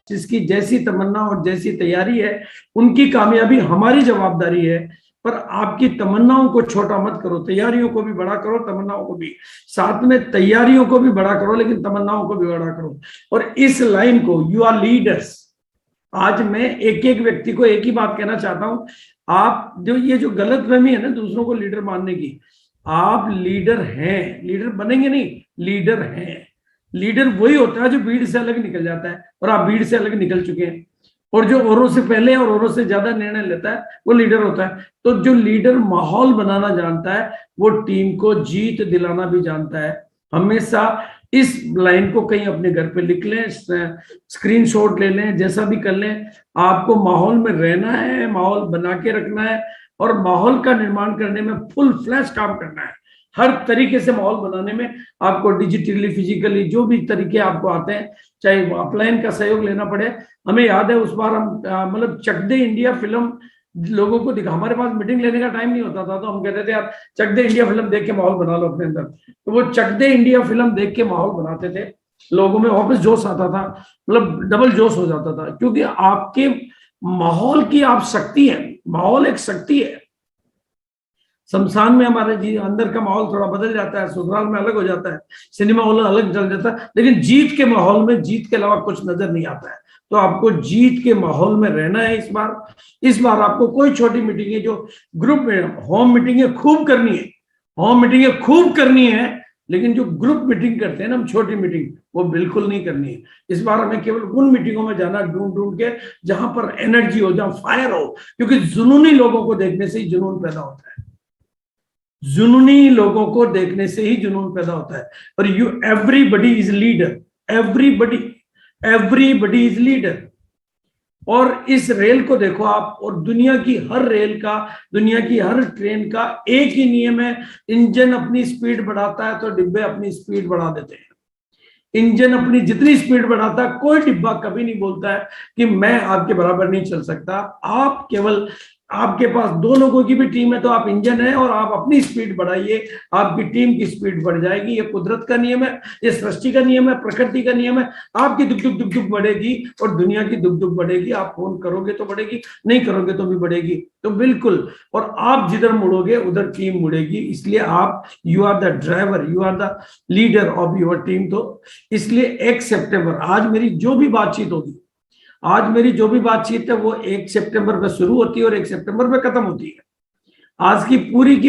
जिसकी जैसी तमन्ना और जैसी तैयारी है, उनकी कामयाबी हमारी जवाबदारी है। पर आपकी तमन्नाओं को छोटा मत करो, तैयारियों को भी बड़ा करो, तमन्नाओं को भी, साथ में तैयारियों को भी बड़ा करो लेकिन तमन्नाओं को भी बड़ा करो। और इस लाइन को, यू आर लीडर्स, आज मैं एक एक व्यक्ति को एक ही बात कहना चाहता हूं, आप जो ये जो गलतफहमी है ना दूसरों को लीडर मानने की, आप लीडर हैं, लीडर बनेंगे नहीं, लीडर हैं। लीडर वही होता है जो भीड़ से अलग निकल जाता है, और आप भीड़ से अलग निकल चुके हैं। और जो औरों से पहले और औरों से ज्यादा निर्णय लेता है वो लीडर होता है। तो जो लीडर माहौल बनाना जानता है वो टीम को जीत दिलाना भी जानता है। हमेशा इस लाइन को कहीं अपने घर पे लिख लें, स्क्रीनशॉट ले लें, जैसा भी कर लें। आपको माहौल में रहना है, माहौल बना के रखना है, और माहौल का निर्माण करने में फुल फ्लैश काम करना है। हर तरीके से माहौल बनाने में आपको डिजिटली, फिजिकली, जो भी तरीके आपको आते हैं, चाहे ऑफलाइन का सहयोग लेना पड़े। हमें याद है उस बार हम मतलब चक दे इंडिया फिल्म लोगों को दिखा, हमारे पास मीटिंग लेने का टाइम नहीं होता था, तो हम कहते थे यार चक दे इंडिया फिल्म देख के माहौल बना लो अपने अंदर। तो वो चक दे इंडिया फिल्म देख के माहौल बनाते थे, लोगों में वापस जोश आता था, मतलब डबल जोश हो जाता था, क्योंकि आपके माहौल की आप शक्ति है। माहौल एक शक्ति है। शमशान में हमारे जी अंदर का माहौल थोड़ा बदल जाता है, ससुराल में अलग हो जाता है, सिनेमा हॉल अलग चल जाता है, लेकिन जीत के माहौल में जीत के अलावा कुछ नजर नहीं आता है। तो आपको जीत के माहौल में रहना है। इस बार आपको कोई छोटी मीटिंग है जो ग्रुप में, होम मीटिंग खूब करनी है, होम मीटिंग खूब करनी है, लेकिन जो ग्रुप मीटिंग करते हैं ना हम, छोटी मीटिंग, वो बिल्कुल नहीं करनी है। इस बार हमें केवल उन मीटिंगों में जाना ढूंढ ढूंढ के जहां पर एनर्जी हो, जहां फायर हो, क्योंकि जुनूनी लोगों को देखने से ही जुनून पैदा होता है। जुनूनी लोगों को देखने से ही जुनून पैदा होता है। और everybody is leader, everybody is leader. और इस रेल को देखो आप, और दुनिया की हर रेल का, दुनिया की हर ट्रेन का एक ही नियम है, इंजन अपनी स्पीड बढ़ाता है तो डिब्बे अपनी स्पीड बढ़ा देते हैं। इंजन अपनी जितनी स्पीड बढ़ाता है, कोई डिब्बा कभी नहीं बोलता है कि मैं आपके बराबर नहीं चल सकता। आप केवल, आपके पास दो लोगों की भी टीम है तो आप इंजन है, और आप अपनी स्पीड बढ़ाइए, आपकी टीम की स्पीड बढ़ जाएगी। ये कुदरत का नियम है, ये सृष्टि का नियम है, प्रकृति का नियम है। आपकी दुख दुख दुख दुख बढ़ेगी और दुनिया की दुख दुख बढ़ेगी। आप फोन करोगे तो बढ़ेगी, नहीं करोगे तो भी बढ़ेगी। तो बिल्कुल, और आप जिधर मुड़ोगे उधर टीम मुड़ेगी। इसलिए आप, you are the driver, you are the leader of your team. तो इसलिए 1 सितंबर, आज मेरी जो भी बातचीत होगी, आज मेरी जो भी बातचीत है वो 1 सितंबर में शुरू होती है और 1 सितंबर में खत्म होती है। आज की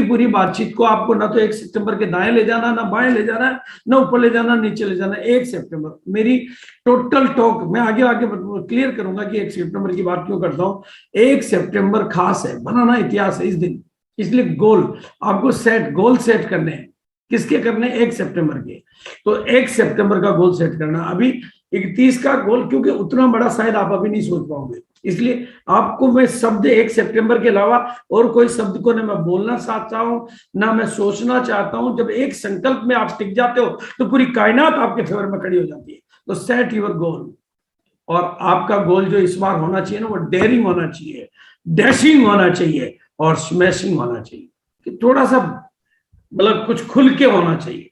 पूरी बातचीत को आपको ना तो 1 सितंबर के दाएं ले जाना, ना बाएं ले जाना, ना ऊपर ले जाना, नीचे ले जाना। 1 सितंबर मेरी टोटल टॉक, मैं आगे आगे क्लियर करूंगा कि 1 सितंबर की बात क्यों करता हूं। 1 सितंबर खास है, बनाना इतिहास है इस दिन। इसलिए गोल आपको गोल सेट करने हैं। किसके करने? 1 सितंबर के। तो 1 सितंबर का गोल सेट करना। अभी 31 का गोल, क्योंकि उतना बड़ा शायद आप अभी नहीं सोच पाओगे, इसलिए आपको मैं शब्द 1 सितंबर के अलावा और कोई शब्द को ना मैं बोलना चाहता हूं, ना मैं सोचना चाहता हूं। जब एक संकल्प में आप टिक जाते हो तो पूरी कायनात आपके फेवर में खड़ी हो जाती है। तो सेट योर गोल, और आपका गोल जो इस बार होना चाहिए ना, वो डेयरिंग होना चाहिए, डैशिंग होना चाहिए और स्मैशिंग होना चाहिए। कि थोड़ा सा मतलब कुछ खुल के होना चाहिए।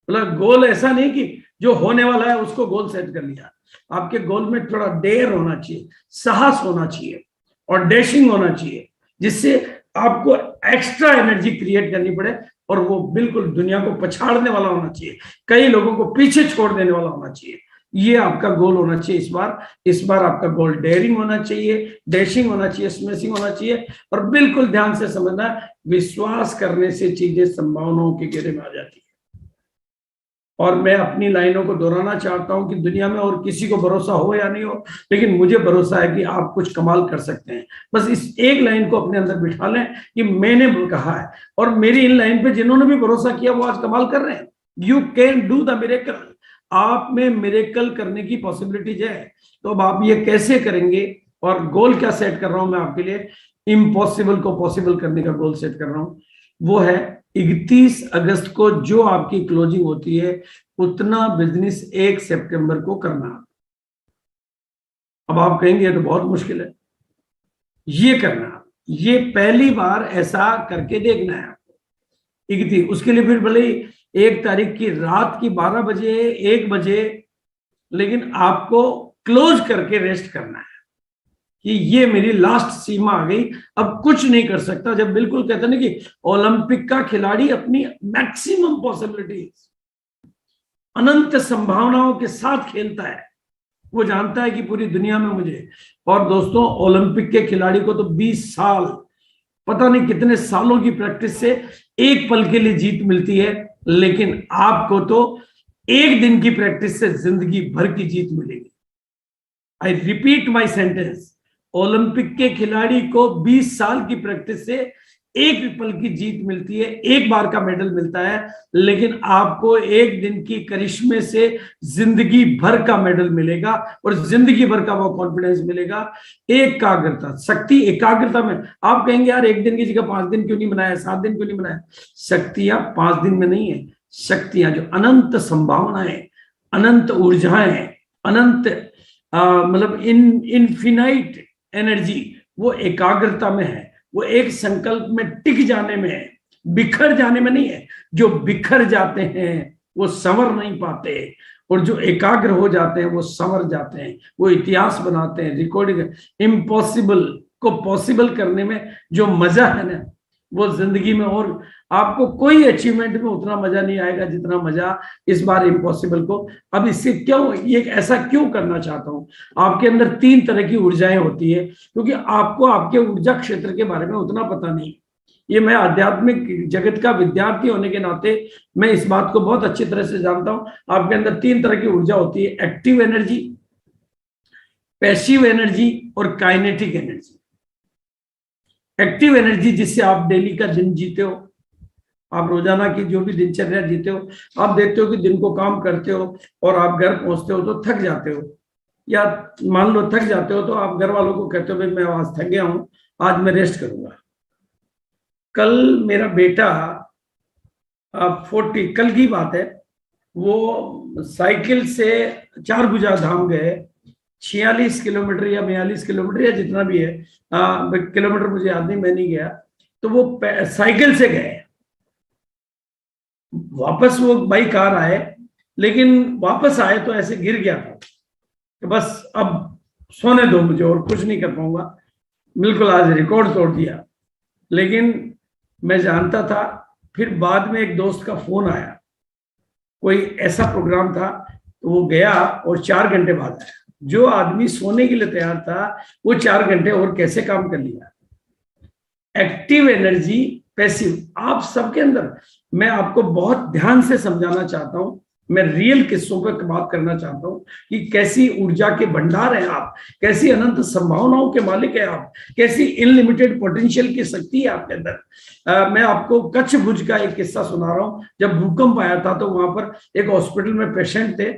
मतलब गोल ऐसा नहीं कि जो होने वाला है उसको गोल सेट कर लिया। आपके गोल में थोड़ा डेयर होना चाहिए, साहस होना चाहिए और डैशिंग होना चाहिए, जिससे आपको एक्स्ट्रा एनर्जी क्रिएट करनी पड़े, और वो बिल्कुल दुनिया को पछाड़ने वाला होना चाहिए, कई लोगों को पीछे छोड़ देने वाला होना चाहिए। ये आपका गोल होना चाहिए इस बार आपका गोल डेयरिंग होना चाहिए, डैशिंग होना चाहिए, स्मैशिंग होना चाहिए। और बिल्कुल ध्यान से समझना, विश्वास करने से चीजें संभावनाओं के घेरे में आ जाती है। और मैं अपनी लाइनों को दोहराना चाहता हूं कि दुनिया में और किसी को भरोसा हो या नहीं हो, लेकिन मुझे भरोसा है कि आप कुछ कमाल कर सकते हैं। बस इस एक लाइन को अपने अंदर बिठा लें कि मैंने कहा है, और मेरी इन लाइन पे जिन्होंने भी भरोसा किया वो आज कमाल कर रहे हैं। You can do the miracle. आप में मिरेकल करने की पॉसिबिलिटीज है। तो अब आप ये कैसे करेंगे, और गोल क्या सेट कर रहा हूं मैं आपके लिए, इम्पॉसिबल को पॉसिबल करने का गोल सेट कर रहा हूं। वो है 31 अगस्त को जो आपकी क्लोजिंग होती है उतना बिजनेस 1 सितंबर को करना। अब आप कहेंगे तो बहुत मुश्किल है, ये करना, ये पहली बार ऐसा करके देखना है आपको। 31 उसके लिए फिर भले 1 तारीख की रात की 12 बजे 1 बजे, लेकिन आपको क्लोज करके रेस्ट करना है कि ये मेरी लास्ट सीमा आ गई, अब कुछ नहीं कर सकता। जब बिल्कुल कहते हैं ना कि ओलंपिक का खिलाड़ी अपनी मैक्सिमम पॉसिबिलिटीज, अनंत संभावनाओं के साथ खेलता है, वो जानता है कि पूरी दुनिया में मुझे। और दोस्तों, ओलंपिक के खिलाड़ी को तो 20 साल, पता नहीं कितने सालों की प्रैक्टिस से एक पल के लिए जीत मिलती है, लेकिन आपको तो एक दिन की प्रैक्टिस से जिंदगी भर की जीत मिलेगी। I repeat my sentence, Olympic के खिलाड़ी को 20 साल की प्रैक्टिस से एक पल की जीत मिलती है, एक बार का मेडल मिलता है, लेकिन आपको एक दिन की करिश्मे से जिंदगी भर का मेडल मिलेगा और जिंदगी भर का वो कॉन्फिडेंस मिलेगा। एकाग्रता, शक्ति एकाग्रता में। आप कहेंगे यार एक दिन की जगह 5 दिन क्यों नहीं बनाया, 7 दिन क्यों नहीं बनाया? शक्तियां 5 दिन में नहीं है, शक्तियां जो अनंत संभावनाएं, अनंत ऊर्जाएं, अनंत मतलब इनफिनाइट एनर्जी, वो एकाग्रता में है, वो एक संकल्प में टिक जाने में है, बिखर जाने में नहीं है। जो बिखर जाते हैं वो संवर नहीं पाते, और जो एकाग्र हो जाते हैं वो संवर जाते हैं, वो इतिहास बनाते हैं, रिकॉर्डिंग। इम्पॉसिबल को पॉसिबल करने में जो मजा है ना, वो जिंदगी में और आपको कोई अचीवमेंट में उतना मजा नहीं आएगा जितना मजा इस बार इम्पॉसिबल को। अब इससे क्यों, ये ऐसा क्यों करना चाहता हूं? आपके अंदर 3 तरह की ऊर्जाएं होती है, क्योंकि आपको आपके ऊर्जा क्षेत्र के बारे में उतना पता नहीं। ये मैं आध्यात्मिक जगत का विद्यार्थी होने के नाते मैं इस बात को बहुत अच्छी तरह से जानता हूं। आपके अंदर 3 तरह की ऊर्जा होती है, एक्टिव एनर्जी, पैसिव एनर्जी और काइनेटिक एनर्जी। एक्टिव एनर्जी जिससे आप डेली का दिन जीते हो, आप रोजाना की जो भी दिनचर्या जीते हो, आप देखते हो कि दिन को काम करते हो और आप घर पहुंचते हो तो थक जाते हो, या मान लो थक जाते हो तो आप घर वालों को कहते हो भाई मैं आज थक गया हूं, आज मैं रेस्ट करूंगा। कल मेरा बेटा 40, कल की बात है, वो साइकिल से 4 भुजा धाम गए, 46 किलोमीटर या 42 किलोमीटर या जितना भी है किलोमीटर, मुझे याद नहीं, मैं नहीं गया। तो वो साइकिल से गए, वापस वो बाई कार आए, लेकिन वापस आए तो ऐसे गिर गया था कि बस अब सोने दो मुझे और कुछ नहीं कर पाऊंगा, बिल्कुल आज रिकॉर्ड तोड़ दिया। लेकिन मैं जानता था, फिर बाद में एक दोस्त का फोन आया, कोई ऐसा प्रोग्राम था, तो वो गया और 4 घंटे बाद आया। जो आदमी सोने के लिए तैयार था वो 4 घंटे और कैसे काम कर लिया। एक्टिव एनर्जी, पैसिव, आप सबके अंदर, मैं आपको बहुत ध्यान से समझाना चाहता हूं, मैं रियल किस्सों पर बात करना चाहता हूं कि कैसी ऊर्जा के भंडार हैं आप, कैसी अनंत संभावनाओं के मालिक है आप, कैसी इनलिमिटेड पोटेंशियल की शक्ति है आपके अंदर। मैं आपको कच्छ भुज का एक किस्सा सुना रहा हूं। जब भूकंप आया था तो वहां पर एक हॉस्पिटल में पेशेंट थे,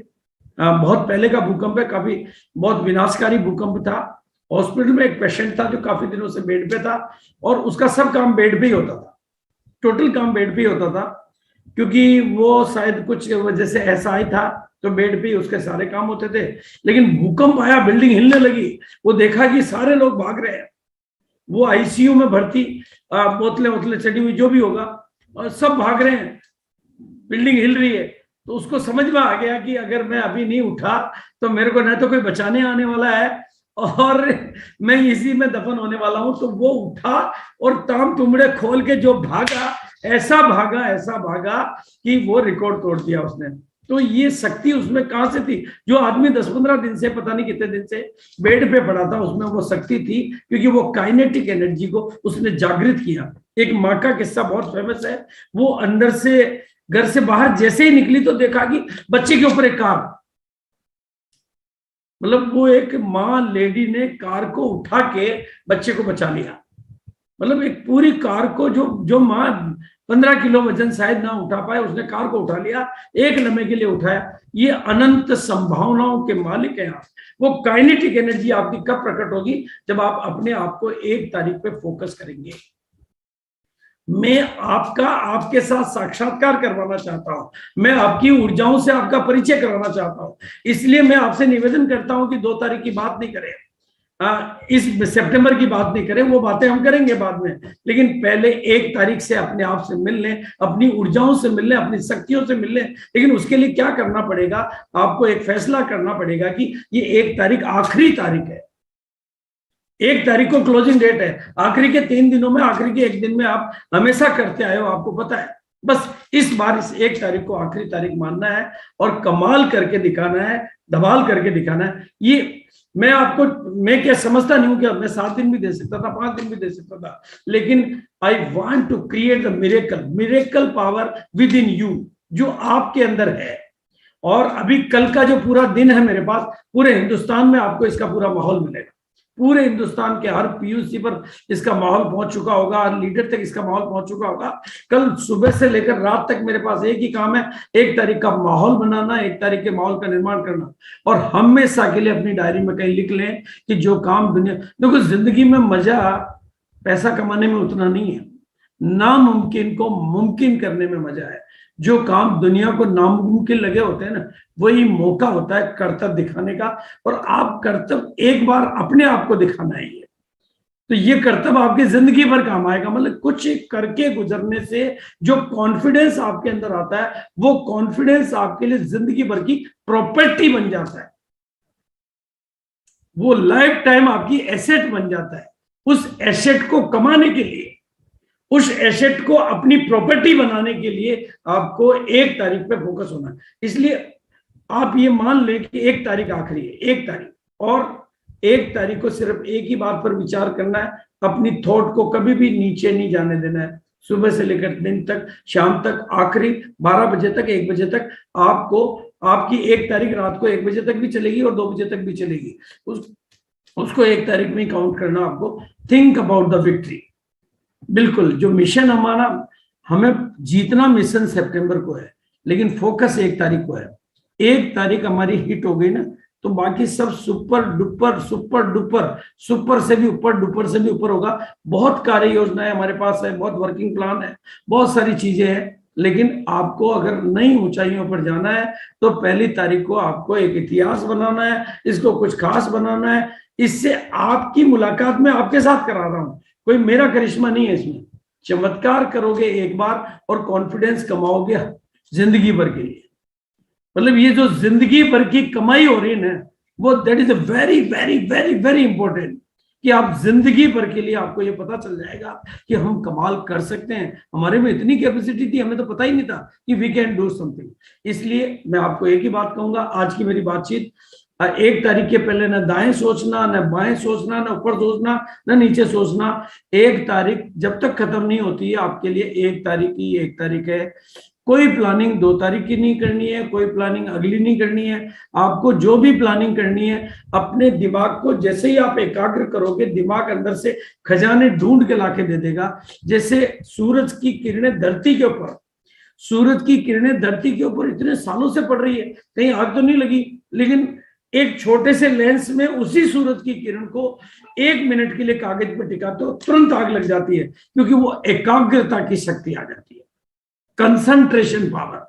बहुत पहले का भूकंप है, काफी बहुत विनाशकारी भूकंप था। हॉस्पिटल में एक पेशेंट था जो काफी दिनों से बेड पे था, और उसका सब काम बेड पे ही होता था, टोटल काम बेड पे ही होता था, क्योंकि वो शायद कुछ वजह से ऐसा ही था, तो बेड पे ही उसके सारे काम होते थे। लेकिन भूकंप आया, बिल्डिंग हिलने लगी, वो देखा कि सारे लोग भाग रहे हैं, वो आईसीयू में भर्ती, बोतलें वोतलें चढ़ी हुई जो भी होगा, और सब भाग रहे हैं, बिल्डिंग हिल रही है। तो उसको समझ में आ गया कि अगर मैं अभी नहीं उठा तो मेरे को न तो कोई बचाने आने वाला है और मैं इसी में दफन होने वाला हूं। तो वो उठा और ताम तुमड़े खोल के जो भागा, ऐसा भागा कि वो रिकॉर्ड तोड़ दिया उसने। तो ये शक्ति उसमें कहां से थी? जो आदमी 10-15 दिन से, पता नहीं कितने दिन से बेड पे पड़ा था, उसमें वो शक्ति थी, क्योंकि वो काइनेटिक एनर्जी को उसने जागृत किया। एक माँ का किस्सा बहुत फेमस है, वो अंदर से, घर से बाहर जैसे ही निकली तो देखा कि बच्चे के ऊपर एक कार, मतलब वो एक माँ लेडी ने कार को उठा के बच्चे को बचा लिया। मतलब एक पूरी कार को, जो माँ 15 किलो वजन शायद ना उठा पाए, उसने कार को उठा लिया, एक लम्हे के लिए उठाया। ये अनंत संभावनाओं के मालिक हैं आप। वो काइनेटिक एनर्जी आपकी कब प्रकट होगी? जब आप अपने आप को 1 तारीख पे फोकस करेंगे। मैं आपके साथ साक्षात्कार करवाना चाहता हूं, मैं आपकी ऊर्जाओं से आपका परिचय करवाना चाहता हूं। इसलिए मैं आपसे निवेदन करता हूं कि 2 तारीख की बात नहीं करें। इस सितंबर की बात नहीं करें, वो बातें हम करेंगे बाद में, लेकिन पहले 1 तारीख से अपने आप से मिल लें, अपनी ऊर्जाओं से मिल लें, अपनी शक्तियों से मिल लें। लेकिन उसके लिए क्या करना पड़ेगा, आपको एक फैसला करना पड़ेगा कि ये 1 तारीख आखिरी तारीख है। 1 तारीख को क्लोजिंग डेट है। आखिरी के 3 दिनों में, आखिरी के 1 दिन में आप हमेशा करते आए हो, आपको पता है। बस इस बार इस 1 तारीख को आखिरी तारीख मानना है और कमाल करके दिखाना है, धमाल करके दिखाना है। ये मैं क्या समझता नहीं हूं कि मैं 7 दिन भी दे सकता था, 5 दिन भी दे सकता था, लेकिन I want to create the miracle power within you, जो आपके अंदर है। और अभी कल का जो पूरा दिन है मेरे पास, पूरे हिंदुस्तान में आपको इसका पूरा माहौल मिलेगा। पूरे हिंदुस्तान के हर पीयूसी पर इसका माहौल पहुंच चुका होगा, हर लीडर तक इसका माहौल पहुंच चुका होगा। कल सुबह से लेकर रात तक मेरे पास एक ही काम है, 1 तारीख का माहौल बनाना, 1 तारीख के माहौल का निर्माण करना। और हमेशा के लिए अपनी डायरी में कहीं लिख लें कि जो काम दुनिया, देखो जिंदगी में मजा पैसा कमाने में उतना नहीं है, नामुमकिन को मुमकिन करने में मजा है। जो काम दुनिया को नामुमकिन लगे होते हैं ना, वही मौका होता है कर्तव्य दिखाने का। और आप कर्तव्य एक बार अपने आप को दिखाना है, तो ये कर्तव्य आपकी जिंदगी भर काम आएगा। मतलब कुछ करके गुजरने से जो कॉन्फिडेंस आपके अंदर आता है, वो कॉन्फिडेंस आपके लिए जिंदगी भर की प्रॉपर्टी बन जाता है, वो लाइफ टाइम आपकी एसेट बन जाता है। उस एसेट को कमाने के लिए, उस एसेट को अपनी प्रॉपर्टी बनाने के लिए आपको 1 तारीख पे फोकस होना है। इसलिए आप ये मान लें कि 1 तारीख आखिरी है, 1 तारीख, और 1 तारीख को सिर्फ एक ही बात पर विचार करना है, अपनी थॉट को कभी भी नीचे नहीं जाने देना है। सुबह से लेकर दिन तक, शाम तक, आखिरी 12 बजे तक, 1 बजे तक आपको, आपकी 1 तारीख रात को 1 बजे तक भी चलेगी और 2 बजे तक भी चलेगी, उसको 1 तारीख में काउंट करना आपको। Think about the victory. बिल्कुल, जो मिशन हमारा, हमें जीतना मिशन सितंबर को है, लेकिन फोकस 1 तारीख को है। 1 तारीख हमारी हिट हो गई ना, तो बाकी सब super duper super duper, super से भी ऊपर, डुपर से भी ऊपर होगा। बहुत कार्य योजनाएं हमारे पास है, बहुत वर्किंग प्लान है, बहुत सारी चीजें हैं। लेकिन आपको अगर नई ऊंचाइयों पर जाना है, तो 1 तारीख को आपको एक इतिहास बनाना है, इसको कुछ खास बनाना है। इससे आपकी मुलाकात में आपके साथ करा रहा हूं, कोई मेरा करिश्मा नहीं है इसमें। चमत्कार करोगे एक बार और कॉन्फिडेंस कमाओगे जिंदगी भर के लिए। मतलब ये जो जिंदगी भर की कमाई हो रही है ना, वो that is a very very very very important, कि आप जिंदगी भर के लिए, आपको ये पता चल जाएगा कि हम कमाल कर सकते हैं। हमारे में इतनी कैपेसिटी थी, हमें तो पता ही नहीं था कि वी कैन डू समथिंग। इसलिए मैं आपको एक ही बात कहूंगा, आज की मेरी बातचीत, 1 तारीख के पहले ना दाएं सोचना, ना बाएं सोचना, ना ऊपर सोचना, ना नीचे सोचना। 1 तारीख जब तक खत्म नहीं होती है आपके लिए, 1 तारीख ही 1 तारीख है। कोई प्लानिंग 2 तारीख की नहीं करनी है, कोई प्लानिंग अगली नहीं करनी है। आपको जो भी प्लानिंग करनी है, अपने दिमाग को जैसे ही आप एकाग्र करोगे, दिमाग अंदर से खजाने ढूंढ के लाके दे देगा। जैसे सूरज की किरणें धरती के ऊपर, सूरज की किरणें धरती के ऊपर इतने सालों से पड़ रही है, कहीं आग तो नहीं लगी, लेकिन एक छोटे से लेंस में उसी सूरज की किरण को 1 मिनट के लिए कागज पर टिकाते हो, तुरंत आग लग जाती है, क्योंकि वो एकाग्रता की शक्ति आ जाती है। कंसंट्रेशन पावर,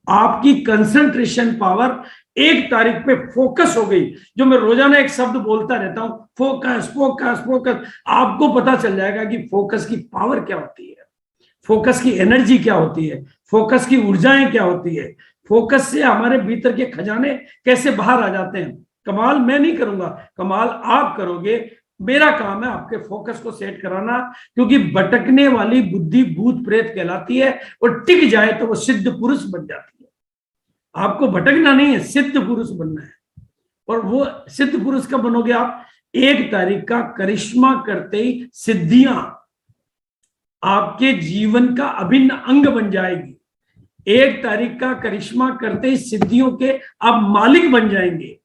आपकी कंसंट्रेशन पावर 1 तारीख पे फोकस हो गई। जो मैं रोजाना एक शब्द बोलता रहता हूं, फोकस फोकस फोकस, आपको पता चल जाएगा कि फोकस की पावर क्या होती है, फोकस की एनर्जी क्या होती है, फोकस की ऊर्जाएं क्या होती है, फोकस से हमारे भीतर के खजाने कैसे बाहर आ जाते हैं। कमाल मैं नहीं करूंगा, कमाल आप करोगे। मेरा काम है आपके फोकस को सेट कराना, क्योंकि भटकने वाली बुद्धि भूत प्रेत कहलाती है, और टिक जाए तो वो सिद्ध पुरुष बन जाती है। आपको भटकना नहीं है, सिद्ध पुरुष बनना है। और वो सिद्ध पुरुष कब बनोगे आप? 1 तारीख का करिश्मा करते ही सिद्धियां आपके जीवन का अभिन्न अंग बन जाएगी। 1 तारीख का करिश्मा करते ही सिद्धियों के आप मालिक बन जाएंगे।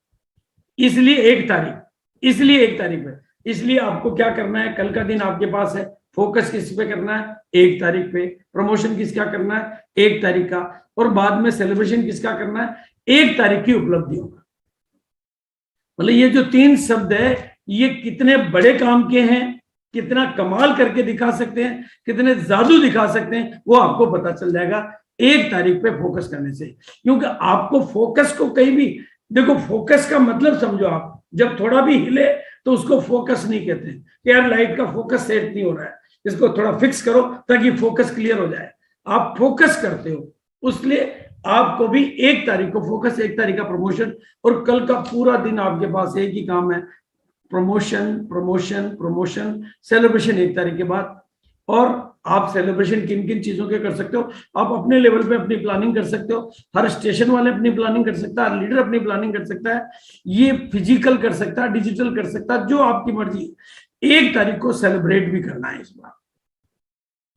इसलिए 1 तारीख, इसलिए 1 तारीख है। इसलिए आपको क्या करना है, कल का दिन आपके पास है, फोकस किस पे करना है? 1 तारीख पे। प्रमोशन किसका करना है? 1 तारीख का। और बाद में सेलिब्रेशन किसका करना है? 1 तारीख की उपलब्धियों का। मतलब ये जो 3 शब्द है, ये कितने बड़े काम के हैं, कितना कमाल करके दिखा सकते हैं, कितने जादू दिखा सकते हैं, वो आपको पता चल जाएगा 1 तारीख पे फोकस करने से। क्योंकि आपको फोकस को कहीं भी देखो, फोकस का मतलब समझो आप, जब थोड़ा भी हिले तो उसको फोकस नहीं कहते हैं कि यार लाइट का फोकस सेट नहीं हो रहा है, इसको थोड़ा फिक्स करो ताकि फोकस क्लियर हो जाए। आप फोकस करते हो, उसलिए आपको भी 1 तारीख को फोकस, 1 तारीख का प्रमोशन, और कल का पूरा दिन आपके पास एक ही काम है, प्रमोशन प्रमोशन प्रमोशन, सेलिब्रेशन 1 तारीख के बाद। और आप सेलिब्रेशन किन किन चीजों के कर सकते हो, आप अपने लेवल पे अपनी प्लानिंग कर सकते हो, हर स्टेशन वाले अपनी प्लानिंग कर सकता है, हर लीडर अपनी प्लानिंग कर सकता है, ये फिजिकल कर सकता है, डिजिटल कर सकता है, जो आपकी मर्जी। 1 तारीख को सेलिब्रेट भी करना है इस बार,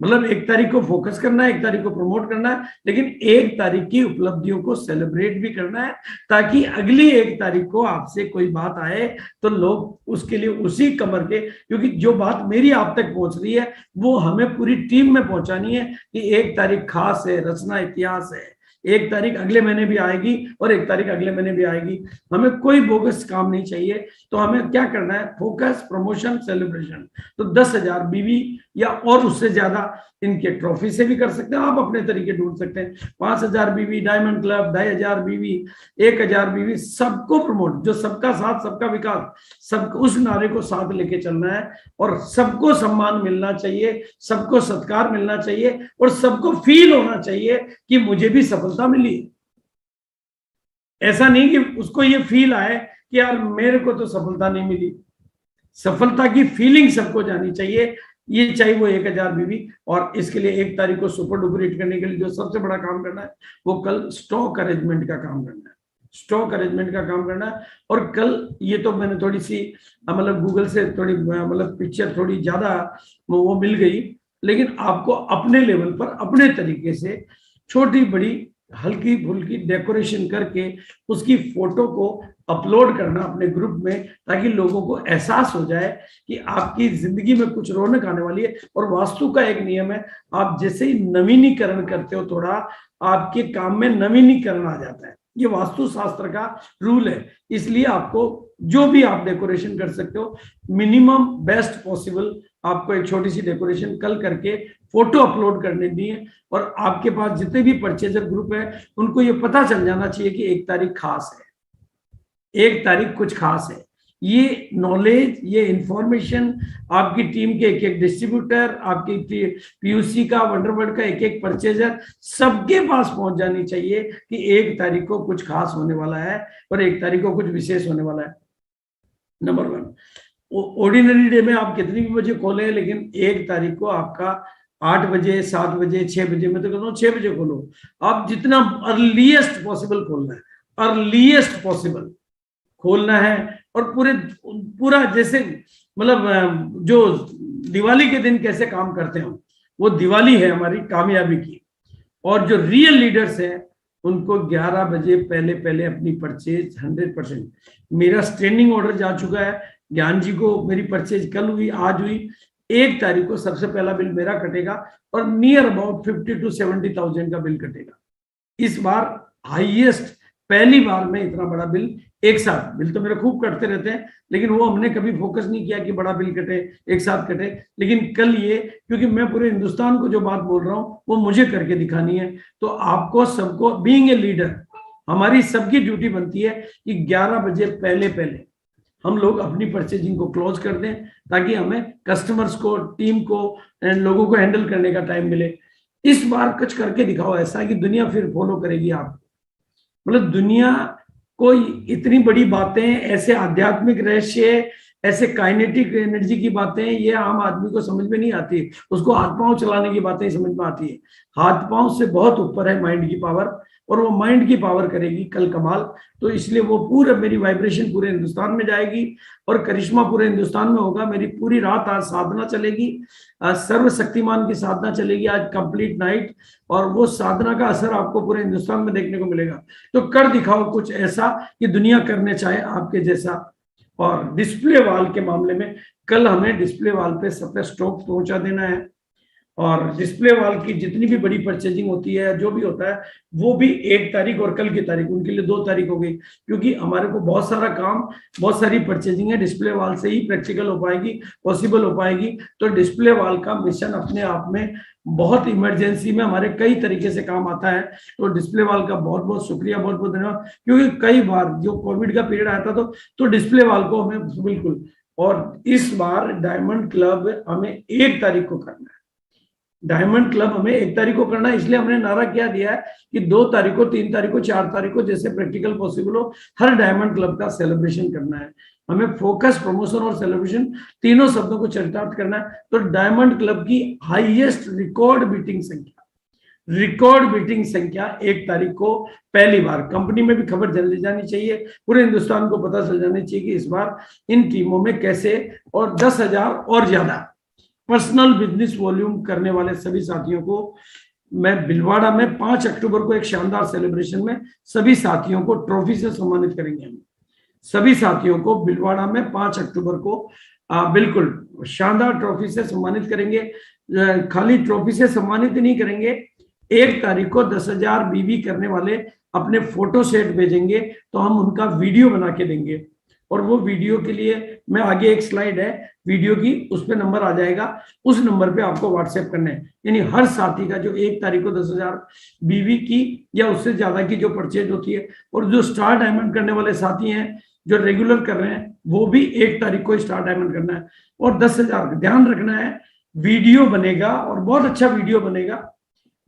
मतलब 1 तारीख को फोकस करना है, 1 तारीख को प्रमोट करना है, लेकिन 1 तारीख की उपलब्धियों को सेलिब्रेट भी करना है, ताकि अगली 1 तारीख को आपसे कोई बात आए तो लोग उसके लिए उसी कमर के, क्योंकि जो बात मेरी आप तक पहुंच रही है वो हमें पूरी टीम में पहुंचानी है कि 1 तारीख खास है, रचना इतिहास है, 1 तारीख अगले महीने भी आएगी और 1 तारीख अगले महीने भी आएगी। हमें कोई बोगस काम नहीं चाहिए, तो हमें क्या करना है, फोकस, प्रमोशन, सेलिब्रेशन। तो 10,000 बीवी या और उससे ज्यादा इनके ट्रॉफी से भी कर सकते हैं, आप अपने तरीके ढूंढ सकते हैं। 5,000 बीवी, डायमंड क्लब, 2,500 बीवी, 1,000 बीवी, सबको प्रमोट, जो सबका साथ सबका विकास, सब उस नारे को साथ लेके चलना है, और सबको सम्मान मिलना चाहिए, सबको सत्कार मिलना चाहिए, और सबको फील होना चाहिए कि मुझे भी सफलता मिली। ऐसा नहीं कि उसको ये फील आए कि यार मेरे को तो सफलता नहीं मिली। सफलता की फीलिंग सबको जानी चाहिए, ये चाहे वो 1,000 बीवी। और इसके लिए 1 तारीख को सुपर डुपर हिट करने के लिए जो सबसे बड़ा काम करना है, वो कल स्टॉक अरेंजमेंट का काम करना है, स्टॉक अरेंजमेंट का काम करना है। और कल ये तो मैंने थोड़ी सी मतलब गूगल से थोड़ी मतलब पिक्चर थोड़ी ज्यादा वो मिल गई, लेकिन आपको अपने लेवल पर अपने तरीके से छोटी बड़ी हल्की फुल्की डेकोरेशन करके उसकी फोटो को अपलोड करना अपने ग्रुप में, ताकि लोगों को एहसास हो जाए कि आपकी जिंदगी में कुछ रौनक आने वाली है। और वास्तु का एक नियम है, आप जैसे ही नवीनीकरण करते हो थोड़ा, आपके काम में नवीनीकरण आ जाता है, ये वास्तु शास्त्र का रूल है। इसलिए आपको जो भी आप डेकोरेशन कर सकते हो, मिनिमम बेस्ट पॉसिबल आपको एक छोटी सी डेकोरेशन कल करके फोटो अपलोड करने दी है। और आपके पास जितने भी परचेजर ग्रुप है उनको ये पता चल जाना चाहिए कि 1 तारीख खास है, 1 तारीख कुछ खास है। ये नॉलेज, ये इंफॉर्मेशन आपकी टीम के एक एक डिस्ट्रीब्यूटर, आपकी पीयूसी का, वंडरवर्ल्ड का एक एक परचेजर, सबके पास पहुंच जानी चाहिए कि 1 तारीख को कुछ खास होने वाला है और 1 तारीख को कुछ विशेष होने वाला है। नंबर 1, ऑर्डिनरी डे में आप कितनी भी बजे खोले, लेकिन 1 तारीख को आपका 8 बजे, 7 बजे, 6 बजे, मैं तो कहता हूँ 6 बजे खोलो। आप जितना अर्लीएस्ट पॉसिबल खोलना है, अर्लीएस्ट पॉसिबल खोलना है। और पूरा जैसे मतलब जो दिवाली के दिन कैसे काम करते हैं, वो दिवाली है हमारी कामयाबी की। और जो रियल लीडर्स हैं उनको 11 बजे पहले पहले अपनी परचेज 100%, मेरा स्टैंडिंग ऑर्डर जा चुका है, ज्ञान जी को मेरी परचेज कल हुई, आज हुई। 1 तारीख को सबसे पहला बिल मेरा कटेगा और नियर अबाउट 50 to 70,000 का बिल कटेगा। इस बार हाईएस्ट, पहली बार में इतना बड़ा बिल एक साथ। बिल तो मेरे खूब कटते रहते हैं, लेकिन वो हमने कभी फोकस नहीं किया कि बड़ा बिल कटे, एक साथ कटे। लेकिन कल ये, क्योंकि मैं पूरे हिंदुस्तान को जो बात बोल रहा हूँ वो मुझे करके दिखानी है, तो आपको सबको, बीइंग ए लीडर, हमारी सबकी ड्यूटी बनती है कि 11 बजे पहले पहले हम लोग अपनी परचेजिंग को क्लोज कर दें, ताकि हमें कस्टमर्स को, टीम को, लोगों को हैंडल करने का टाइम मिले। इस बार कुछ करके दिखाओ ऐसा कि दुनिया फिर फॉलो करेगी आप। मतलब दुनिया को इतनी बड़ी बातें, ऐसे आध्यात्मिक रहस्य, ऐसे काइनेटिक एनर्जी की बातें, ये आम आदमी को समझ में नहीं आती। उसको हाथ पांव चलाने की बातें समझ में आती है। हाथ पांव से बहुत ऊपर है माइंड की पावर, और वो माइंड की पावर करेगी कल कमाल। तो इसलिए वो पूरा मेरी वाइब्रेशन पूरे हिंदुस्तान में जाएगी और करिश्मा पूरे हिंदुस्तान में होगा। मेरी पूरी रात आज साधना चलेगी, सर्वशक्तिमान की साधना चलेगी आज कंप्लीट नाइट, और वो साधना का असर आपको पूरे हिंदुस्तान में देखने को मिलेगा। तो कर दिखाओ कुछ ऐसा कि दुनिया करने चाहे आपके जैसा। और डिस्प्ले वाल के मामले में कल हमें डिस्प्ले वाल पे सबका स्टॉक पहुंचा देना है, और डिस्प्ले वाल की जितनी भी बड़ी परचेजिंग होती है, जो भी होता है, वो भी 1 तारीख और कल की तारीख, उनके लिए 2 तारीख हो गई, क्योंकि हमारे को बहुत सारा काम, बहुत सारी परचेजिंग है, डिस्प्ले वाल से ही प्रैक्टिकल हो पाएगी, पॉसिबल हो पाएगी। तो डिस्प्ले वाल का मिशन अपने आप में बहुत इमरजेंसी में हमारे कई तरीके से काम आता है। तो डिस्प्ले वाल का बहुत बहुत शुक्रिया, बहुत बहुत धन्यवाद। क्योंकि कई बार जो कोविड का पीरियड आया था तो डिस्प्ले वाल को हमें बिल्कुल और इस बार डायमंड क्लब हमें 1 तारीख को करना है। डायमंड क्लब हमें 1 तारीख को करना है, इसलिए हमने नारा क्या दिया है कि 2 तारीख को, 3 तारीख को, 4 तारीख को, जैसे प्रैक्टिकल पॉसिबल हो, हर डायमंड क्लब का सेलिब्रेशन करना है। हमें फोकस, प्रमोशन और सेलिब्रेशन तीनों शब्दों को चरितार्थ करना है। तो डायमंड क्लब की हाईएस्ट रिकॉर्ड बीटिंग संख्या 1 तारीख को पहली बार, कंपनी में भी खबर जल्दी जानी चाहिए, पूरे हिंदुस्तान को पता चल जानी चाहिए कि इस बार इन टीमों में कैसे, और 10,000 और ज्यादा पर्सनल बिजनेस वॉल्यूम करने वाले सभी साथियों को मैं भिलवाड़ा में 5 अक्टूबर को एक शानदार सेलिब्रेशन में सभी साथियों को ट्रॉफी से सम्मानित करेंगे। हम सभी साथियों को भिलवाड़ा में 5 अक्टूबर को बिल्कुल शानदार ट्रॉफी से सम्मानित करेंगे। खाली ट्रॉफी से सम्मानित नहीं करेंगे, 1 तारीख को 10,000 बीवी करने वाले अपने फोटो सेट भेजेंगे तो हम उनका वीडियो बना के देंगे, और वो वीडियो के लिए मैं आगे एक स्लाइड है वीडियो की, उस पर नंबर आ जाएगा, उस नंबर पे आपको व्हाट्सएप करना है। यानी हर साथी का जो 1 तारीख को 10,000 बीवी की या उससे ज्यादा की जो परचेज होती है, और जो स्टार डायमंड करने वाले साथी हैं जो रेगुलर कर रहे हैं, वो भी 1 तारीख को स्टार डायमंड करना है। और 10,000 ध्यान रखना है, वीडियो बनेगा और बहुत अच्छा वीडियो बनेगा,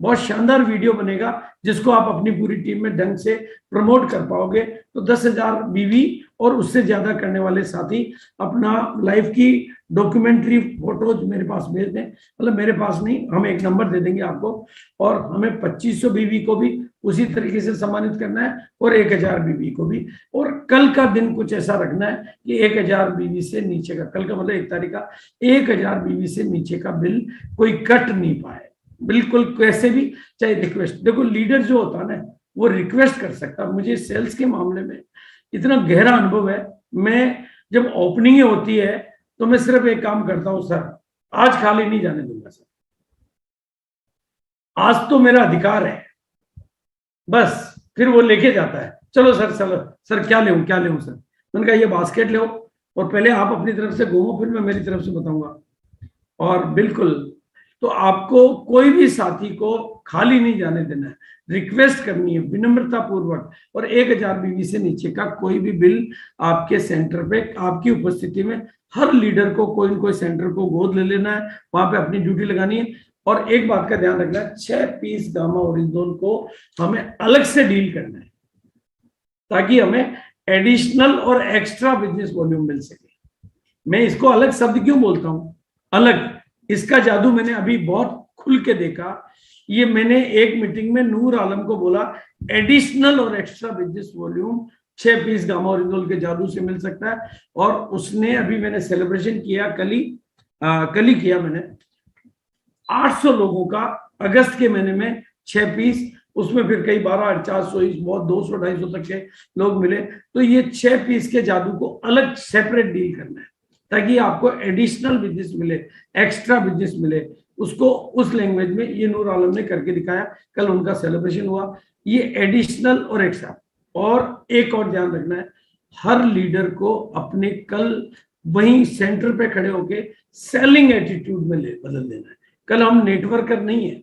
बहुत शानदार वीडियो बनेगा, जिसको आप अपनी पूरी टीम में ढंग से प्रमोट कर पाओगे। तो 10,000 बीवी और उससे ज्यादा करने वाले साथी अपना लाइफ की डॉक्यूमेंट्री फोटोज मेरे पास भेज दें, मतलब मेरे पास नहीं, हम एक नंबर दे देंगे आपको, और हमें 2500 बीवी को भी उसी तरीके से सम्मानित करना है, और 1,000 बीवी को भी। और कल का दिन कुछ ऐसा रखना है कि 1,000 बीवी से नीचे का, कल का मतलब 1 तारीख का, 1,000 बीवी से नीचे का बिल कोई कट नहीं पाए, बिल्कुल कैसे भी, चाहे रिक्वेस्ट। देखो लीडर जो होता है ना, वो रिक्वेस्ट कर सकता है। मुझे सेल्स के मामले में इतना गहरा अनुभव है, मैं जब ओपनिंग होती है तो मैं सिर्फ एक काम करता हूं, सर आज खाली नहीं जाने दूंगा, सर आज तो मेरा अधिकार है, बस। फिर वो लेके जाता है, चलो सर, चलो सर, क्या ले सर। मैंने कहा ये बास्केट ले, और पहले आप अपनी तरफ से घूमो, फिर मैं मेरी तरफ से बताऊंगा। और बिल्कुल, तो आपको कोई भी साथी को खाली नहीं जाने देना है, रिक्वेस्ट करनी है विनम्रता पूर्वक, और 1,000 बीवी से नीचे का कोई भी बिल आपके सेंटर पे आपकी उपस्थिति में हर लीडर को कोई न कोई सेंटर को गोद ले लेना है, वहां पे अपनी ड्यूटी लगानी है। और एक बात का ध्यान रखना है, 6 पीस गामा ओरिजिनल को हमें अलग से डील करना है, ताकि हमें एडिशनल और एक्स्ट्रा बिजनेस वॉल्यूम मिल सके। मैं इसको अलग शब्द क्यों बोलता हूं, अलग, इसका जादू मैंने अभी बहुत खुल के देखा। ये मैंने एक मीटिंग में नूर आलम को बोला, एडिशनल और extra business volume 6 piece gamma original के जादू से मिल सकता है। और उसने, अभी मैंने सेलिब्रेशन किया, कल ही किया मैंने, 800 लोगों का अगस्त के महीने में 6 पीस, उसमें फिर कई 12, 400, बहुत 200, 250 तक के लोग मिले। तो ये 6 पीस के जादू को अलग सेपरेट डील करना है, ताकि आपको एडिशनल बिजनेस मिले, एक्स्ट्रा बिजनेस मिले, उसको उस लैंग्वेज में ये नूर आलम ने करके दिखाया। कल उनका सेलिब्रेशन हुआ, ये एडिशनल और एक्स्ट्रा। और एक और ध्यान रखना है, हर लीडर को अपने कल वहीं सेंटर पे खड़े होके सेलिंग एटीट्यूड में बदल देना है। कल हम नेटवर्कर नहीं है,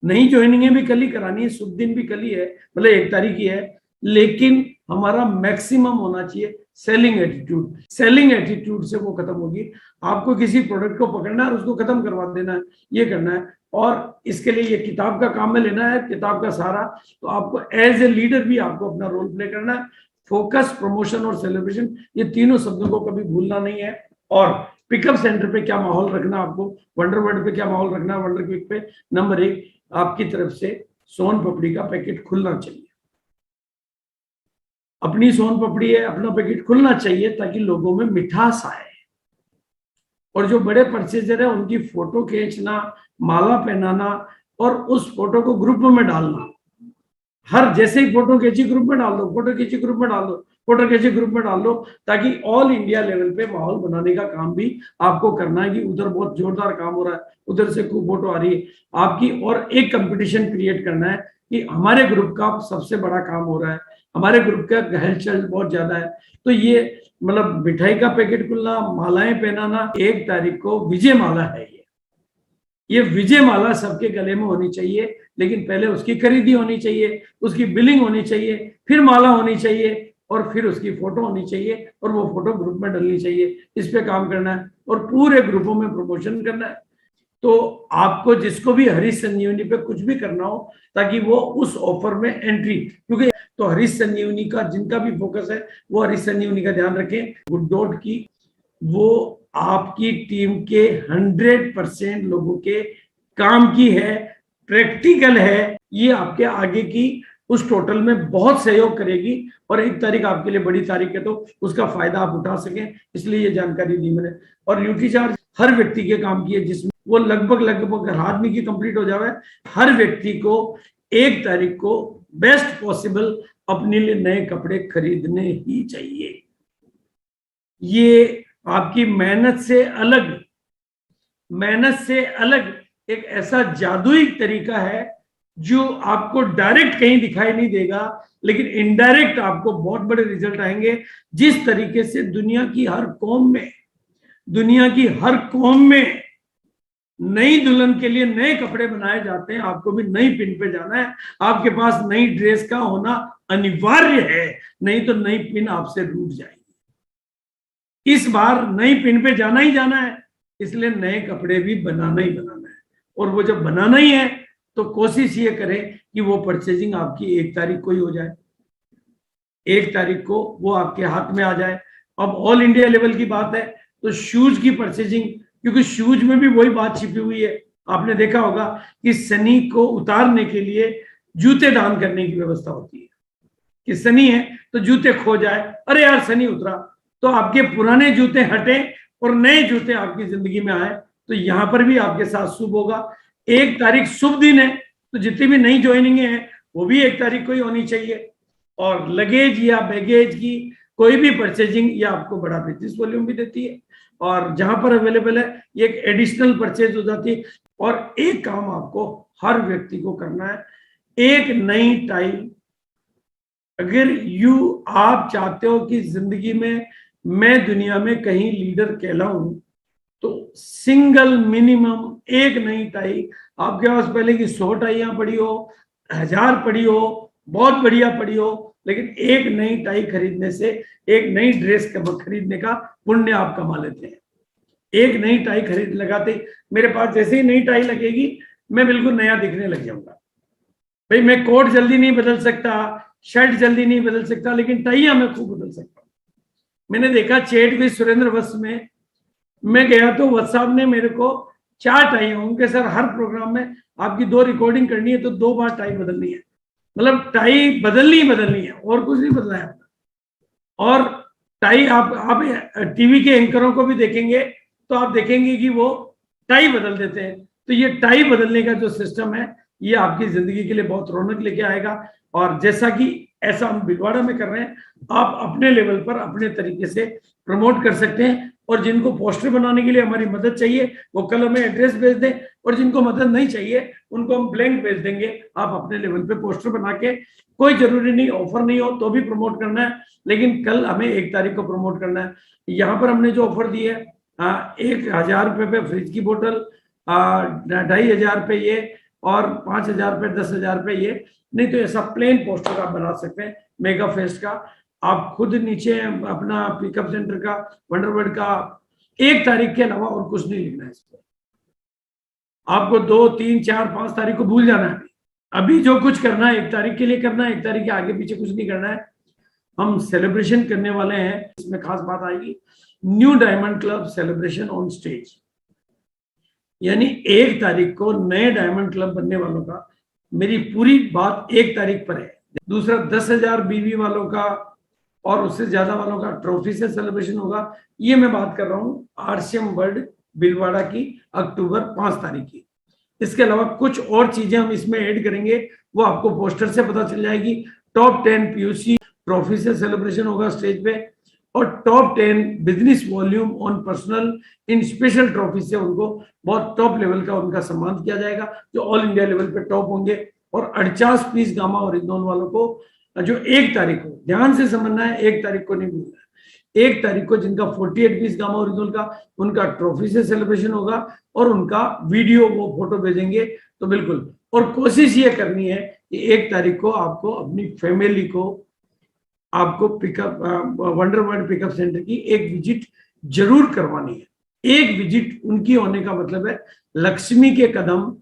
नई ज्वाइनिंग भी कल ही करानी है, शुभ दिन भी कल ही है, मतलब 1 तारीख ही है, लेकिन हमारा मैक्सिमम होना चाहिए सेलिंग एटीट्यूड। सेलिंग एटीट्यूड से वो खत्म होगी। आपको किसी प्रोडक्ट को पकड़ना है और उसको खत्म करवा देना है, ये करना है। और इसके लिए ये किताब का काम में लेना है, किताब का सहारा। तो आपको एज ए लीडर भी आपको अपना रोल प्ले करना है। फोकस, प्रमोशन और सेलिब्रेशन, ये तीनों शब्दों को कभी भूलना नहीं है। और पिकअप सेंटर पे क्या माहौल रखना आपको, वंडर वर्ल्ड पे क्या माहौल रखना, वंडर क्विक पे नंबर 1 आपकी तरफ से सोन पपड़ी का पैकेट खुलना चाहिए। अपनी सोन पपड़ी है, अपना पैकेट खुलना चाहिए, ताकि लोगों में मिठास आए। और जो बड़े परचेजर है उनकी फोटो खींचना, माला पहनाना, और उस फोटो को ग्रुप में डालना। हर जैसे ही फोटो खींची ग्रुप में डाल दो, फोटो खींची ग्रुप में डाल दो, फोटो खींची ग्रुप में डाल दो, ताकि ऑल इंडिया लेवल पे माहौल बनाने का काम भी आपको करना है। कि उधर बहुत जोरदार काम हो रहा है, उधर से खूब फोटो आ रही है आपकी, और एक कंपटीशन क्रिएट करना है कि हमारे ग्रुप का सबसे बड़ा काम हो रहा है, हमारे ग्रुप का हलचल बहुत ज्यादा है। तो ये मतलब मिठाई का पैकेट खुलना, मालाएं पहनाना, 1 तारीख को विजय माला है। ये विजय माला सबके गले में होनी चाहिए, लेकिन पहले उसकी खरीदी होनी चाहिए, उसकी बिलिंग होनी चाहिए, फिर माला होनी चाहिए, और फिर उसकी फोटो होनी चाहिए और वो फोटो ग्रुप में डलनी चाहिए। इस पे काम करना है और पूरे ग्रुपों में प्रमोशन करना है। तो आपको जिसको भी हरीश संजीवनी पे कुछ भी करना हो ताकि वो उस ऑफर में एंट्री, क्योंकि तो हरीश संजीवनी का जिनका भी फोकस है वो हरीश संजीवनी का ध्यान रखें। गुड डॉट की वो आपकी टीम के 100% लोगों के काम की है, प्रैक्टिकल है, ये आपके आगे की उस टोटल में बहुत सहयोग करेगी और 1 तारीख आपके लिए बड़ी तारीख है तो उसका फायदा आप उठा सकें, इसलिए ये जानकारी दी मैंने। और ड्यूटी चार्ज हर व्यक्ति के काम की है जिसमें वो लगभग हर आदमी की कंप्लीट हो जाए। हर व्यक्ति को 1 तारीख को बेस्ट पॉसिबल अपने लिए नए कपड़े खरीदने ही चाहिए। ये आपकी मेहनत से अलग एक ऐसा जादुई तरीका है जो आपको डायरेक्ट कहीं दिखाई नहीं देगा, लेकिन इनडायरेक्ट आपको बहुत बड़े रिजल्ट आएंगे। जिस तरीके से दुनिया की हर कौम में नई दुल्हन के लिए नए कपड़े बनाए जाते हैं, आपको भी नई पिन पे जाना है। आपके पास नई ड्रेस का होना अनिवार्य है, नहीं तो नई पिन आपसे रूठ जाएगी। इस बार नई पिन पे जाना ही जाना है, इसलिए नए कपड़े भी बनाना ही बनाना है। और वो जब बनाना ही है तो कोशिश ये करें कि वो परचेजिंग आपकी 1 तारीख को ही हो जाए, 1 तारीख को वो आपके हाथ में आ जाए। अब ऑल इंडिया लेवल की बात है तो शूज की परचेजिंग, क्योंकि शूज में भी वही बात छिपी हुई है। आपने देखा होगा कि शनि को उतारने के लिए जूते दान करने की व्यवस्था होती है कि शनि है तो जूते खो जाए, अरे यार शनि उतरा, तो आपके पुराने जूते हटे और नए जूते आपकी जिंदगी में आए, तो यहां पर भी आपके साथ शुभ होगा। 1 तारीख शुभ दिन है तो जितनी भी नई ज्वाइनिंग है वो भी 1 तारीख को ही होनी चाहिए। और लगेज या बैगेज की कोई भी परचेजिंग ये आपको बड़ा बिजनेस वॉल्यूम भी देती है और जहां पर अवेलेबल है ये एक एडिशनल परचेज हो जाती है। और एक काम आपको हर व्यक्ति को करना है, एक नई टाई। अगर आप चाहते हो कि जिंदगी में मैं दुनिया में कहीं लीडर कहलाऊं तो सिंगल मिनिमम एक नई टाई आपके पास, पहले की 100 टाइयां पड़ी हो, 1000 पड़ी हो, बहुत बढ़िया पड़ी हो, लेकिन एक नई टाई खरीदने से, एक नई ड्रेस खरीदने का पुण्य आप कमा लेते हैं। एक नई टाई खरीद लगाते मेरे पास जैसे ही नई टाई लगेगी मैं बिल्कुल नया दिखने लग जाऊंगा। भाई मैं कोट जल्दी नहीं बदल सकता, शर्ट जल्दी नहीं बदल सकता, लेकिन टाइयां मैं खूब बदल सकता हूँ। मैंने देखा चेट भी सुरेंद्र वत्स में मैं गया तो वत्स साहब ने मेरे को 4 टाइयां, उनके सर हर प्रोग्राम में आपकी 2 रिकॉर्डिंग करनी है तो 2 बार टाई बदलनी है, मतलब टाई बदलनी है और कुछ नहीं बदला है। और टाई आप टीवी के एंकरों को भी देखेंगे तो आप देखेंगे कि वो टाई बदल देते हैं। तो ये टाई बदलने का जो सिस्टम है ये आपकी जिंदगी के लिए बहुत रौनक लेके आएगा। और जैसा कि ऐसा हम भिलवाड़ा में कर रहे हैं, आप अपने लेवल पर अपने तरीके से प्रमोट कर सकते हैं। और जिनको पोस्टर बनाने के लिए हमारी मदद चाहिए वो कल हमें एड्रेस भेज दें, और जिनको मदद नहीं चाहिए उनको हम ब्लैंक भेज देंगे। आप अपने लेवल पे पोस्टर बना के, कोई जरूरी नहीं ऑफर नहीं हो तो भी प्रमोट करना है, लेकिन कल हमें 1 तारीख को प्रमोट करना है। यहाँ पर हमने जो ऑफर दी है 1000 रुपए पे फ्रिज की बोतल, 2500 पे ये, और 5000 पे 10,000 पे ये। नहीं तो ऐसा प्लेन पोस्टर आप बना सकते हैं मेगा फेस्ट का। आप खुद नीचे अपना पिकअप सेंटर का, वंडरवर्ल्ड का 1 तारीख के अलावा और कुछ नहीं लिखना है इस पर। आपको 2, 3, 4, 5 तारीख को भूल जाना है। अभी जो कुछ करना है 1 तारीख के लिए करना है, 1 तारीख के आगे पीछे कुछ नहीं करना है। हम सेलिब्रेशन करने वाले हैं, इसमें खास बात आएगी, new diamond club celebration on stage. यानी 1 तारीख को नए डायमंड क्लब बनने वालों का, मेरी पूरी बात 1 तारीख पर है। दूसरा 10,000 बीवी वालों का और उससे ज्यादा वालों का ट्रॉफी से सेलिब्रेशन होगा। ये मैं बात कर रहा हूँ आरसीएम वर्ल्ड भिलवाड़ा की अक्टूबर 5 तारीख की। इसके अलावा कुछ और चीजें हम इसमें ऐड करेंगे, वो आपको पोस्टर से पता चल जाएगी। टॉप 10 पीयूसी ट्रॉफी से सेलिब्रेशन होगा स्टेज पे, और top 10 business volume on personal in special trophy से उनको बहुत टॉप लेवल का उनका सम्मान किया जाएगा, जो ऑल इंडिया लेवल पे टॉप होंगे। और 48 पीस गामा ओरिजिनल वालों को जो 1 तारीख को, ध्यान से समझना है, 1 तारीख को नहीं भूलना है, 1 तारीख को जिनका 48 पीस गामा ओरिजिनल का, उनका ट्रॉफी से सेलिब्रेशन होगा और उनका वीडियो वो फोटो भेजेंगे। तो बिल्कुल, और कोशिश ये करनी है कि 1 तारीख को आपको अपनी फैमिली को आपको pickup wonder world pickup centre की एक विजिट जरूर करवानी है। एक विजिट उनकी होने का मतलब है लक्ष्मी के कदम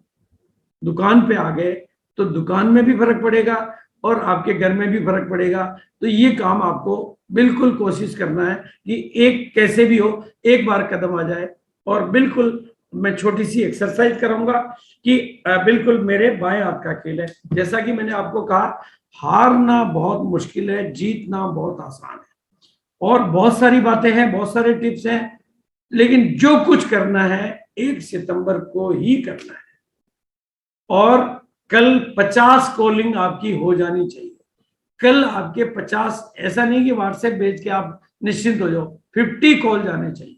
दुकान पे आ गए तो दुकान में भी फर्क पड़ेगा और आपके घर में भी फर्क पड़ेगा। तो ये काम आपको बिल्कुल कोशिश करना है कि एक कैसे भी हो एक बार कदम आ जाए। और बिल्कुल मैं छोटी सी एक्सरसाइज कराऊंगा कि बिल्कुल मेरे बाएं हाथ का खेल है। जैसा कि मैंने आपको कहा, हारना बहुत मुश्किल है, जीतना बहुत आसान है। और बहुत सारी बातें हैं, बहुत सारे टिप्स हैं, लेकिन जो कुछ करना है 1 सितंबर को ही करना है। और कल 50 कॉलिंग आपकी हो जानी चाहिए। कल आपके 50, ऐसा नहीं कि व्हाट्सएप भेज के आप निश्चिंत हो जाओ, 50 कॉल जाने चाहिए।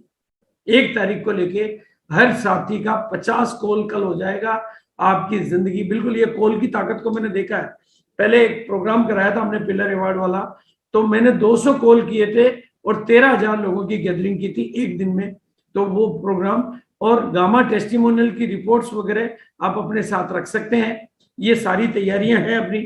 1 तारीख को लेके हर साथी का 50 कॉल कल हो जाएगा। आपकी जिंदगी बिल्कुल, ये कॉल की ताकत को मैंने देखा है। पहले एक प्रोग्राम कराया था हमने पिलर अवार्ड वाला, तो मैंने 200 कॉल किए थे और 13,000 लोगों की गैदरिंग की थी एक दिन में। तो वो प्रोग्राम और गामा टेस्टिमोनियल की रिपोर्ट्स वगैरह आप अपने साथ रख सकते हैं। ये सारी तैयारियां हैं अपनी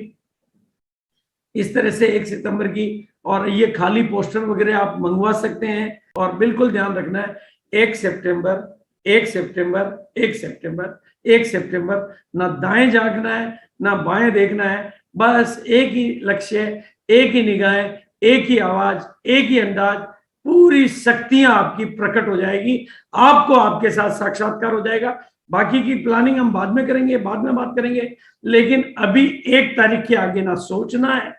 इस तरह से 1 सितंबर की। और ये खाली पोस्टर वगैरह आप मंगवा सकते हैं। और बिल्कुल ध्यान रखना है 1 सितंबर, 1 सितंबर, 1 सितंबर, 1 सितंबर, ना दाएं जागना है ना बाएं देखना है। बस एक ही लक्ष्य, एक ही निगाहें, एक ही आवाज, एक ही अंदाज, पूरी शक्तियां आपकी प्रकट हो जाएगी। आपको आपके साथ साक्षात्कार हो जाएगा। बाकी की प्लानिंग हम बाद में करेंगे, बाद में बात करेंगे। लेकिन अभी 1 तारीख के आगे ना सोचना है,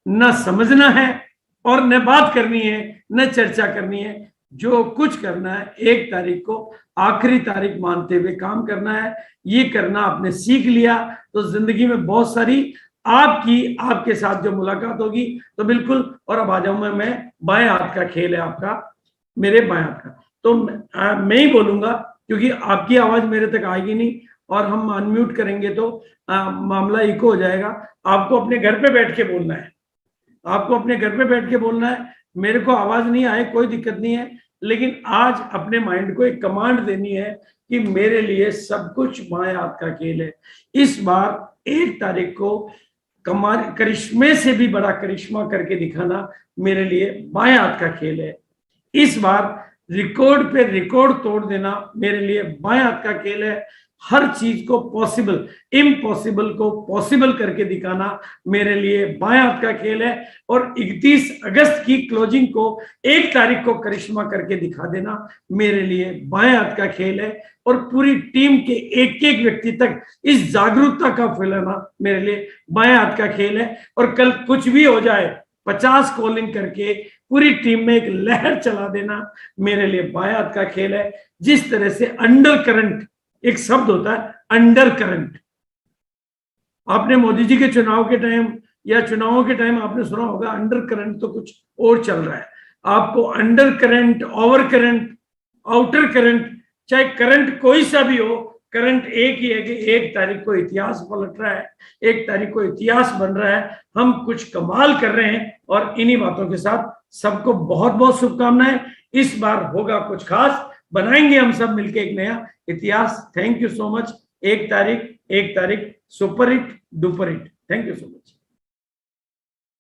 न समझना है और न बात करनी है, न चर्चा करनी है। जो कुछ करना है 1 तारीख को आखिरी तारीख मानते हुए काम करना है। ये करना आपने सीख लिया तो जिंदगी में बहुत सारी आपके साथ जो मुलाकात होगी तो बिल्कुल। और अब आ जाऊं मैं बाएं हाथ का खेल है आपका, मेरे बाएं हाथ का। तो मैं ही बोलूंगा क्योंकि आपकी आवाज मेरे तक आएगी नहीं और हम अनम्यूट करेंगे तो मामला इको हो जाएगा। आपको अपने घर पे बैठ के बोलना है, आपको अपने घर पे बैठ के बोलना है। मेरे को आवाज नहीं आए कोई दिक्कत नहीं है, लेकिन आज अपने माइंड को एक कमांड देनी है कि मेरे लिए सब कुछ बाएं हाथ का खेल है। इस बार 1 तारीख को करिश्मे से भी बड़ा करिश्मा करके दिखाना मेरे लिए बाएं हाथ का खेल है। इस बार रिकॉर्ड पे रिकॉर्ड तोड़ देना मेरे लिए बाएं हाथ का खेल है। हर चीज को पॉसिबल, इम्पॉसिबल को पॉसिबल करके दिखाना मेरे लिए बाएं हाथ का खेल है। और 31 अगस्त की क्लोजिंग को 1 तारीख को करिश्मा करके दिखा देना मेरे लिए बाएं हाथ का खेल है। और पूरी टीम के एक एक व्यक्ति तक इस जागरूकता का फैलाना मेरे लिए बाएं हाथ का खेल है। और कल कुछ भी हो जाए 50 कॉलिंग करके पूरी टीम में एक लहर चला देना मेरे लिए बाएं हाथ का खेल है। जिस तरह से अंडर करंट एक शब्द होता है, अंडर करंट, आपने मोदी जी के चुनाव के टाइम या चुनावों के टाइम आपने सुना होगा, अंडर करंट तो कुछ और चल रहा है। आपको under current, over current, outer current, चाहे करंट कोई सा भी हो, करंट एक ही है कि 1 तारीख को इतिहास पलट रहा है, 1 तारीख को इतिहास बन रहा है। हम कुछ कमाल कर रहे हैं। और इन्हीं बातों के साथ सबको बहुत बहुत शुभकामनाएं। इस बार होगा कुछ खास, बनाएंगे हम सब मिलकर एक नया इतिहास। Thank you so much. 1 तारीख, 1 तारीख, super hit duper hit. Thank you so much.